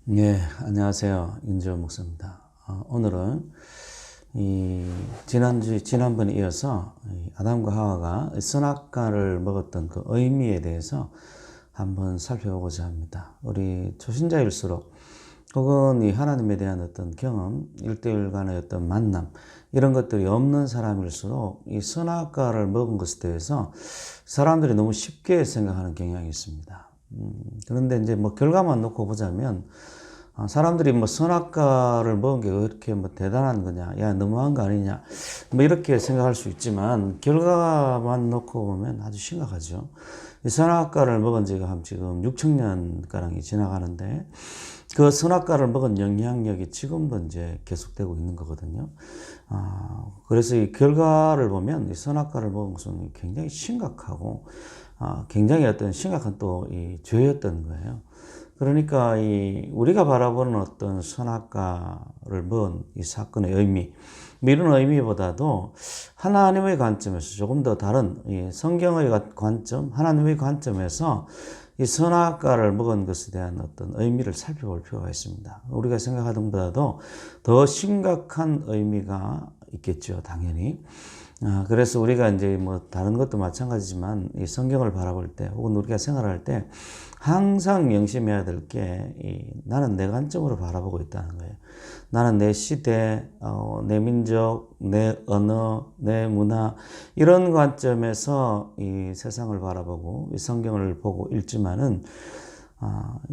네, 안녕하세요. 윤지원 목사입니다. 오늘은 지난번에 이어서 아담과 하와가 선악과를 먹었던 그 의미에 대해서 한번 살펴보고자 합니다. 우리 초신자일수록 혹은 이 하나님에 대한 어떤 경험, 일대일 간의 어떤 만남, 이런 것들이 없는 사람일수록 이 선악과를 먹은 것에 대해서 사람들이 너무 쉽게 생각하는 경향이 있습니다. 그런데 이제 뭐 결과만 놓고 보자면, 사람들이 뭐 선악과를 먹은 게 그렇게 뭐 대단한 거냐, 야, 너무한 거 아니냐, 뭐 이렇게 생각할 수 있지만, 결과만 놓고 보면 아주 심각하죠. 이 선악과를 먹은 지가 지금 6천 년가량이 지나가는데, 그 선악과를 먹은 영향력이 지금도 이제 계속되고 있는 거거든요. 그래서 이 결과를 보면 이 선악과를 먹은 것은 굉장히 심각하고, 굉장히 어떤 심각한 또 이 죄였던 거예요. 그러니까 우리가 바라보는 어떤 선악과를 먹은 이 사건의 의미, 뭐 이런 의미보다도 하나님의 관점에서 조금 더 다른 이 성경의 관점, 하나님의 관점에서 이 선악과를 먹은 것에 대한 어떤 의미를 살펴볼 필요가 있습니다. 우리가 생각하던 것보다도 더 심각한 의미가 있겠죠, 당연히. 그래서 우리가 이제 뭐 다른 것도 마찬가지지만 이 성경을 바라볼 때 혹은 우리가 생활할 때 항상 명심해야 될 게 나는 내 관점으로 바라보고 있다는 거예요. 나는 내 시대, 내 민족, 내 언어, 내 문화 이런 관점에서 이 세상을 바라보고 이 성경을 보고 읽지만은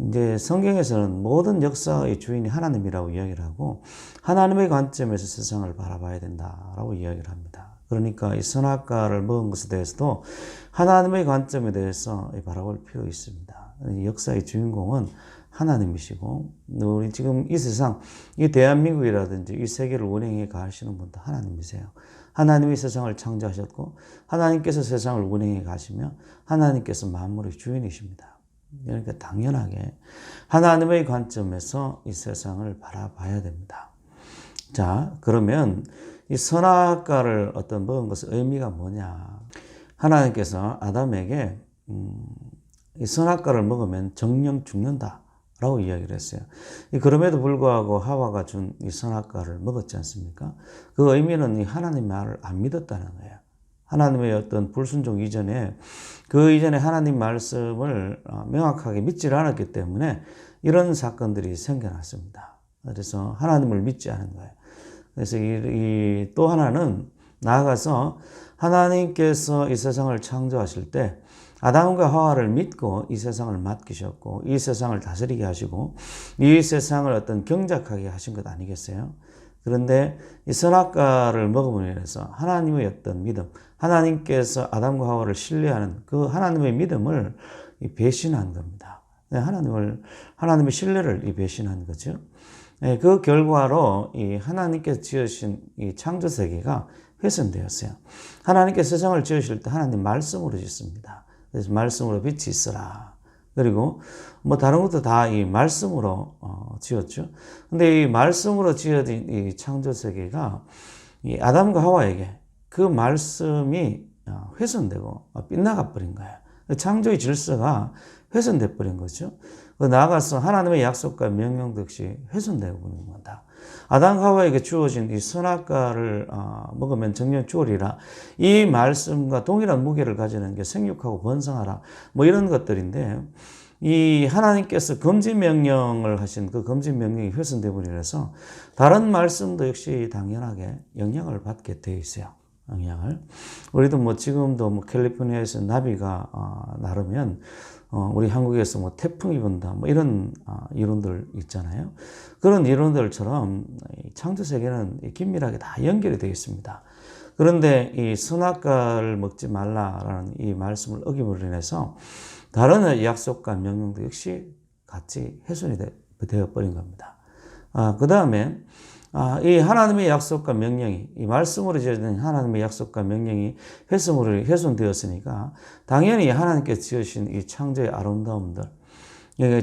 이제 성경에서는 모든 역사의 주인이 하나님이라고 이야기를 하고 하나님의 관점에서 세상을 바라봐야 된다라고 이야기를 합니다. 그러니까 이 선악과를 먹은 것에 대해서도 하나님의 관점에 대해서 바라볼 필요 있습니다. 역사의 주인공은 하나님이시고 우리 지금 이 세상, 이 대한민국이라든지 이 세계를 운행해 가시는 분도 하나님이세요. 하나님이 세상을 창조하셨고 하나님께서 세상을 운행해 가시며 하나님께서 만물의 주인이십니다. 그러니까 당연하게 하나님의 관점에서 이 세상을 바라봐야 됩니다. 자, 그러면 이 선악과를 먹은 것의 의미가 뭐냐? 하나님께서 아담에게 이 선악과를 먹으면 정령 죽는다라고 이야기를 했어요. 그럼에도 불구하고 하와가 준 이 선악과를 먹었지 않습니까? 그 의미는 이 하나님 말을 안 믿었다는 거예요. 하나님의 어떤 불순종 이전에 그 이전에 하나님 말씀을 명확하게 믿지를 않았기 때문에 이런 사건들이 생겨났습니다. 그래서 하나님을 믿지 않은 거예요. 그래서 또 하나는 나아가서 하나님께서 이 세상을 창조하실 때 아담과 하와를 믿고 이 세상을 맡기셨고 이 세상을 다스리게 하시고 이 세상을 어떤 경작하게 하신 것 아니겠어요? 그런데 이 선악과를 먹음으로 인해서 하나님의 어떤 믿음, 하나님께서 아담과 하와를 신뢰하는 그 하나님의 믿음을 배신한 겁니다. 하나님의 신뢰를 배신한 거죠. 그 결과로 이 하나님께서 지으신 이 창조 세계가 훼손되었어요. 하나님께서 세상을 지으실 때 하나님 말씀으로 짓습니다. 그래서 말씀으로 빛이 있어라. 그리고 뭐 다른 것도 다 이 말씀으로 지었죠. 근데 이 말씀으로 지어진 이 창조 세계가 이 아담과 하와에게 그 말씀이 훼손되고 빗나가 버린 거예요. 창조의 질서가 훼손돼 버린 거죠. 나아가서 하나님의 약속과 명령도 역시 훼손되고 버린 겁니다. 아담과 하와에게 주어진 이 선악과를 먹으면 정령 죽으리라. 이 말씀과 동일한 무게를 가지는 게 생육하고 번성하라. 뭐 이런 것들인데 이 하나님께서 금지 명령을 하신 그 금지 명령이 훼손되고 버려서 다른 말씀도 역시 당연하게 영향을 받게 되어 있어요. 영향을. 우리도 뭐 지금도 뭐 캘리포니아에서 나비가 나르면 우리 한국에서 뭐 태풍이 분다 뭐 이런 이론들 있잖아요. 그런 이론들처럼 창조 세계는 긴밀하게 다 연결이 되어 있습니다. 그런데 이 선악과를 먹지 말라라는 이 말씀을 어김으로 인해서 다른 약속과 명령도 역시 같이 훼손이 되어 버린 겁니다. 그 다음에 이 하나님의 약속과 명령이, 이 말씀으로 지어진 하나님의 약속과 명령이 훼손되었으니까 당연히 하나님께서 지으신 이 창조의 아름다움들,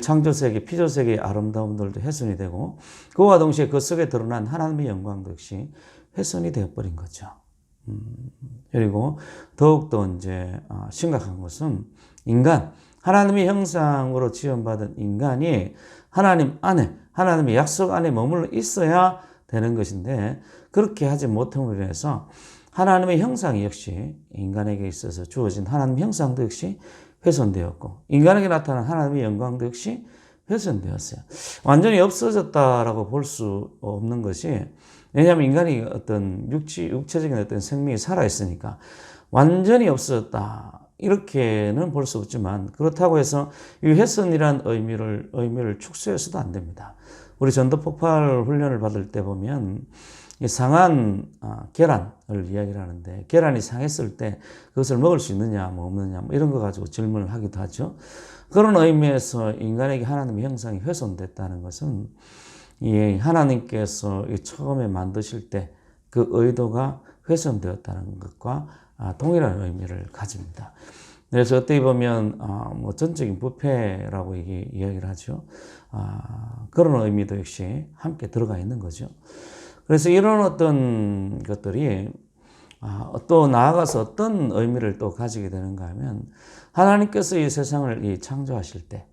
창조세계, 피조세계의 아름다움들도 훼손이 되고 그와 동시에 그 속에 드러난 하나님의 영광도 역시 훼손이 되어버린 거죠. 그리고 더욱더 이제 심각한 것은 하나님의 형상으로 지음받은 인간이 하나님 안에, 하나님의 약속 안에 머물러 있어야 되는 것인데 그렇게 하지 못함으로 인해서 하나님의 형상이 역시 인간에게 있어서 주어진 하나님의 형상도 역시 훼손되었고 인간에게 나타난 하나님의 영광도 역시 훼손되었어요. 완전히 없어졌다라고 볼 수 없는 것이 왜냐하면 인간이 어떤 육체적인 어떤 생명이 살아있으니까 완전히 없어졌다. 이렇게는 볼 수 없지만 그렇다고 해서 이 훼손이란 의미를 축소해서도 안 됩니다. 우리 전도폭발 훈련을 받을 때 보면 상한 계란을 이야기를 하는데 계란이 상했을 때 그것을 먹을 수 있느냐 뭐 없느냐 뭐 이런 거 가지고 질문을 하기도 하죠. 그런 의미에서 인간에게 하나님의 형상이 훼손됐다는 것은 이 하나님께서 처음에 만드실 때 그 의도가 훼손되었다는 것과 동일한 의미를 가집니다. 그래서 어떻게 보면 뭐 전적인 부패라고 이야기를 하죠. 그런 의미도 역시 함께 들어가 있는 거죠. 그래서 이런 어떤 것들이 또 나아가서 어떤 의미를 또 가지게 되는가 하면 하나님께서 이 세상을 창조하실 때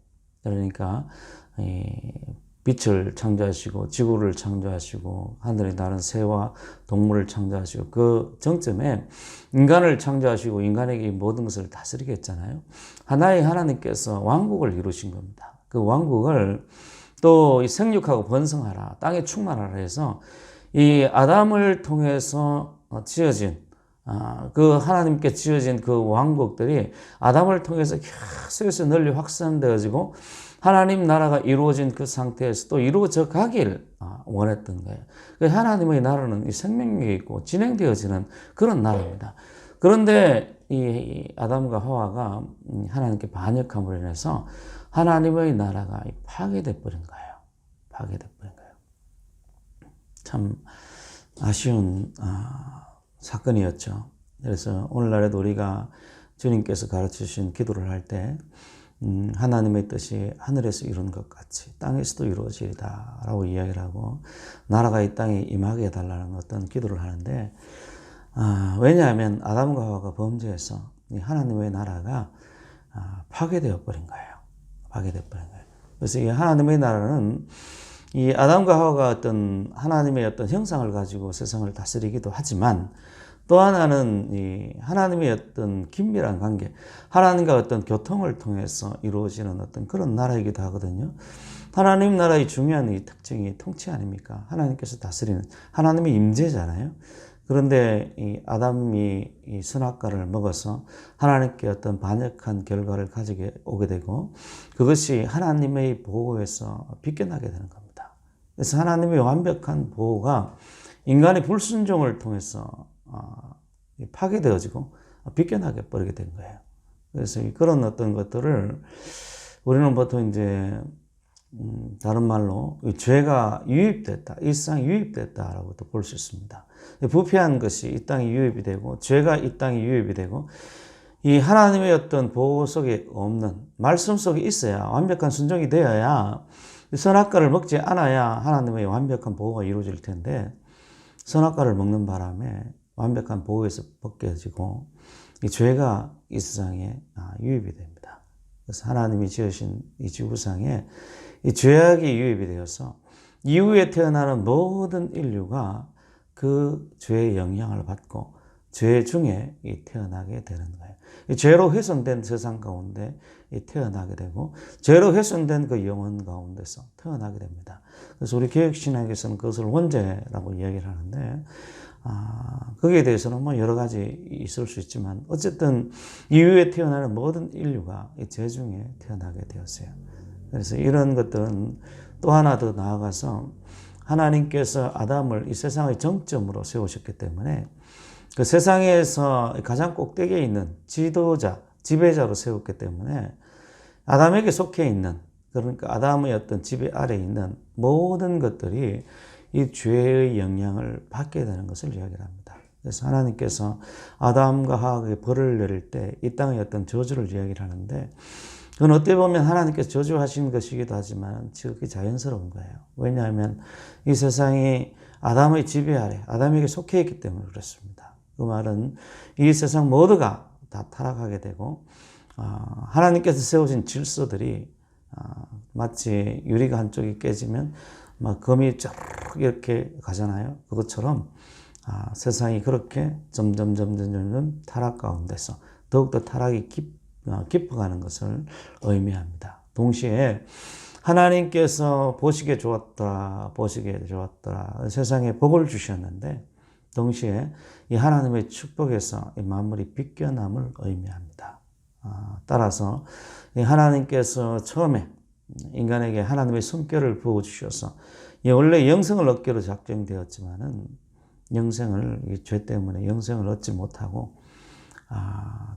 그러니까 빛을 창조하시고 지구를 창조하시고 하늘에 나는 새와 동물을 창조하시고 그 정점에 인간을 창조하시고 인간에게 모든 것을 다스리게 했잖아요. 하나의 하나님께서 왕국을 이루신 겁니다. 그 왕국을 또 생육하고 번성하라, 땅에 충만하라 해서 이 아담을 통해서 지어진 그 하나님께 지어진 그 왕국들이 아담을 통해서 계속해서 널리 확산되어지고 하나님 나라가 이루어진 그 상태에서 또 이루어져 가길 원했던 거예요. 하나님의 나라는 생명력이 있고 진행되어지는 그런 나라입니다. 그런데 이 아담과 하와가 하나님께 반역함으로 인해서 하나님의 나라가 파괴돼 버린 거예요. 파괴돼 버린 거예요. 참 아쉬운 사건이었죠. 그래서 오늘날에도 우리가 주님께서 가르치신 기도를 할 때 하나님의 뜻이 하늘에서 이룬 것 같이 땅에서도 이루어지리다 라고 이야기를 하고 나라가 이 땅에 임하게 해달라는 어떤 기도를 하는데 왜냐하면 아담과 하와가 범죄해서 이 하나님의 나라가 파괴되어 버린 거예요. 파괴되어 버린 거예요. 그래서 이 하나님의 나라는 이 아담과 하와가 어떤 하나님의 어떤 형상을 가지고 세상을 다스리기도 하지만 또 하나는 이 하나님의 어떤 긴밀한 관계, 하나님과 어떤 교통을 통해서 이루어지는 어떤 그런 나라이기도 하거든요. 하나님 나라의 중요한 이 특징이 통치 아닙니까? 하나님께서 다스리는 하나님의 임재잖아요. 그런데 이 아담이 이 선악과를 먹어서 하나님께 어떤 반역한 결과를 가지게 오게 되고 그것이 하나님의 보호에서 빗겨나게 되는 겁니다. 그래서 하나님의 완벽한 보호가 인간의 불순종을 통해서 파괴되어지고 빗겨나게 버리게 된 거예요. 그래서 그런 어떤 것들을 우리는 보통 이제 다른 말로 죄가 유입됐다, 이 세상에 유입됐다라고도 볼 수 있습니다. 부패한 것이 이 땅에 유입이 되고 죄가 이 땅에 유입이 되고 이 하나님의 어떤 보호 속에 없는 말씀 속에 있어야 완벽한 순종이 되어야 선악과를 먹지 않아야 하나님의 완벽한 보호가 이루어질 텐데 선악과를 먹는 바람에 완벽한 보호에서 벗겨지고 이 죄가 이 세상에 유입이 됩니다. 그래서 하나님이 지으신 이 지구상에 이 죄악이 유입이 되어서 이후에 태어나는 모든 인류가 그 죄의 영향을 받고 죄 중에 태어나게 되는 거예요. 이 죄로 훼손된 세상 가운데 태어나게 되고 죄로 훼손된 그 영혼 가운데서 태어나게 됩니다. 그래서 우리 개혁신학에서는 그것을 원죄라고 이야기를 하는데 거기에 대해서는 뭐 여러 가지 있을 수 있지만 어쨌든 이후에 태어나는 모든 인류가 이 죄 중에 태어나게 되었어요. 그래서 이런 것들은 또 하나 더 나아가서 하나님께서 아담을 이 세상의 정점으로 세우셨기 때문에 그 세상에서 가장 꼭대기에 있는 지도자, 지배자로 세웠기 때문에 아담에게 속해 있는 그러니까 아담의 어떤 지배 아래에 있는 모든 것들이 이 죄의 영향을 받게 되는 것을 이야기를 합니다. 그래서 하나님께서 아담과 하와에게 벌을 내릴 때 이 땅의 어떤 저주를 이야기를 하는데 그건 어떻게 보면 하나님께서 저주하신 것이기도 하지만 지극히 자연스러운 거예요. 왜냐하면 이 세상이 아담의 지배 아래 아담에게 속해 있기 때문에 그렇습니다. 그 말은 이 세상 모두가 다 타락하게 되고 하나님께서 세우신 질서들이 마치 유리가 한쪽이 깨지면 막 금이 쭉 이렇게 가잖아요. 그것처럼 세상이 그렇게 점점 타락 가운데서 더욱더 타락이 깊어가는 것을 의미합니다. 동시에 하나님께서 보시기에 좋았더라, 세상에 복을 주셨는데 동시에 이 하나님의 축복에서 이 만물이 빗겨남을 의미합니다. 따라서 이 하나님께서 처음에 인간에게 하나님의 숨결을 부어주셔서 원래 영생을 얻기로 작정되었지만은 영생을 죄 때문에 영생을 얻지 못하고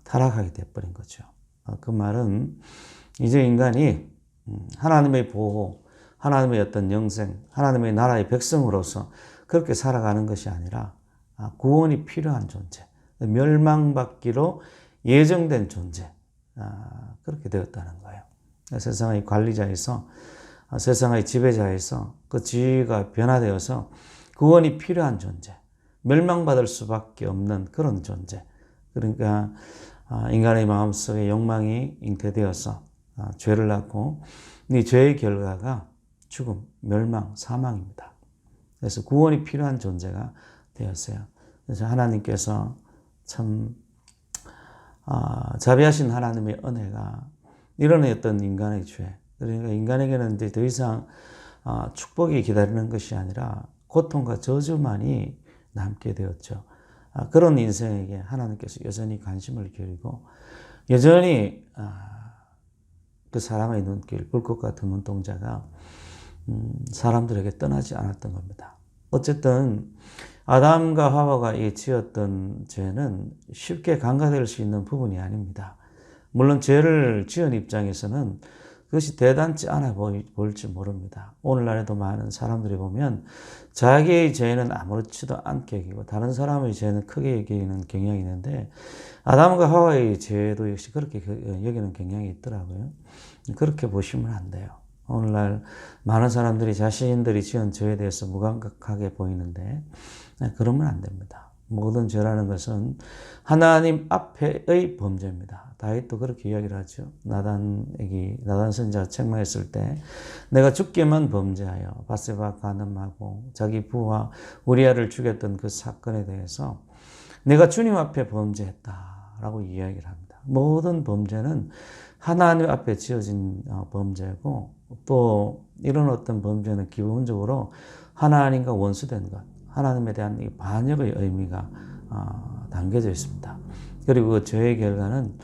타락하게 돼버린 거죠. 그 말은 이제 인간이 하나님의 보호, 하나님의 어떤 영생, 하나님의 나라의 백성으로서 그렇게 살아가는 것이 아니라 구원이 필요한 존재, 멸망받기로 예정된 존재, 그렇게 되었다는 거예요. 세상의 관리자에서, 세상의 지배자에서 그 지위가 변화되어서 구원이 필요한 존재, 멸망받을 수밖에 없는 그런 존재. 그러니까 인간의 마음속에 욕망이 잉태되어서 죄를 낳고 이 죄의 결과가 죽음, 멸망, 사망입니다. 그래서 구원이 필요한 존재가 되었어요. 그래서 하나님께서 참 자비하신 하나님의 은혜가 이런 어떤 인간의 죄, 그러니까 인간에게는 이제 더 이상 축복이 기다리는 것이 아니라 고통과 저주만이 남게 되었죠. 그런 인생에게 하나님께서 여전히 관심을 기울이고 여전히 그 사람의 눈길, 불꽃 같은 눈동자가 사람들에게 떠나지 않았던 겁니다. 어쨌든 아담과 하와가 지었던 죄는 쉽게 간과될 수 있는 부분이 아닙니다. 물론 죄를 지은 입장에서는 그것이 대단치 않아 보일지 모릅니다. 오늘날에도 많은 사람들이 보면 자기의 죄는 아무렇지도 않게 여기고 다른 사람의 죄는 크게 여기는 경향이 있는데 아담과 하와의 죄도 역시 그렇게 여기는 경향이 있더라고요. 그렇게 보시면 안 돼요. 오늘날 많은 사람들이 자신들이 지은 죄에 대해서 무감각하게 보이는데 그러면 안 됩니다. 모든 죄라는 것은 하나님 앞에의 범죄입니다. 다윗도 그렇게 이야기를 하죠. 나단 선지자가 책망했을 때 내가 죽게만 범죄하여 밧세바 간음하고 자기 부하 우리아를 죽였던 그 사건에 대해서 내가 주님 앞에 범죄했다라고 이야기를 합니다. 모든 범죄는 하나님 앞에 지어진 범죄고 또 이런 어떤 범죄는 기본적으로 하나님과 원수된 것, 하나님에 대한 이 반역의 의미가 담겨져 있습니다. 그리고 그 죄의 결과는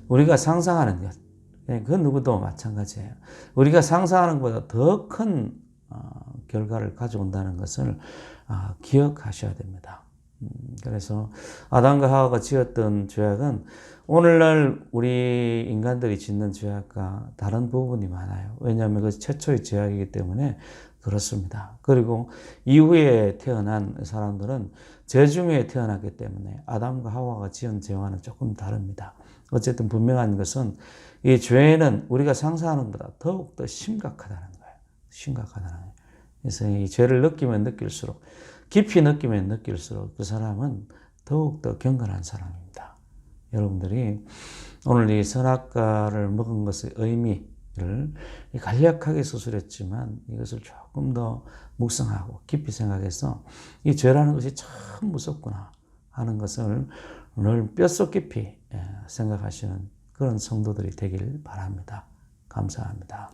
우리가 상상하는 것, 그 누구도 마찬가지예요. 우리가 상상하는 것보다 더 큰 결과를 가져온다는 것을 기억하셔야 됩니다. 그래서 아담과 하와가 지었던 죄악은 오늘날 우리 인간들이 짓는 죄악과 다른 부분이 많아요. 왜냐하면 그것이 최초의 죄악이기 때문에 그렇습니다. 그리고 이후에 태어난 사람들은 죄 중에 태어났기 때문에 아담과 하와가 지은 죄와는 조금 다릅니다. 어쨌든 분명한 것은 이 죄는 우리가 상상하는 것보다 더욱더 심각하다는 거예요. 심각하다는 거예요. 그래서 이 죄를 느끼면 느낄수록 깊이 느끼면 느낄수록 그 사람은 더욱더 경건한 사람입니다. 여러분들이 오늘 이 선악과를 먹은 것의 의미를 간략하게 수술했지만 이것을 조금 더 묵상하고 깊이 생각해서 이 죄라는 것이 참 무섭구나 하는 것을 오늘 뼛속 깊이 생각하시는 그런 성도들이 되길 바랍니다. 감사합니다.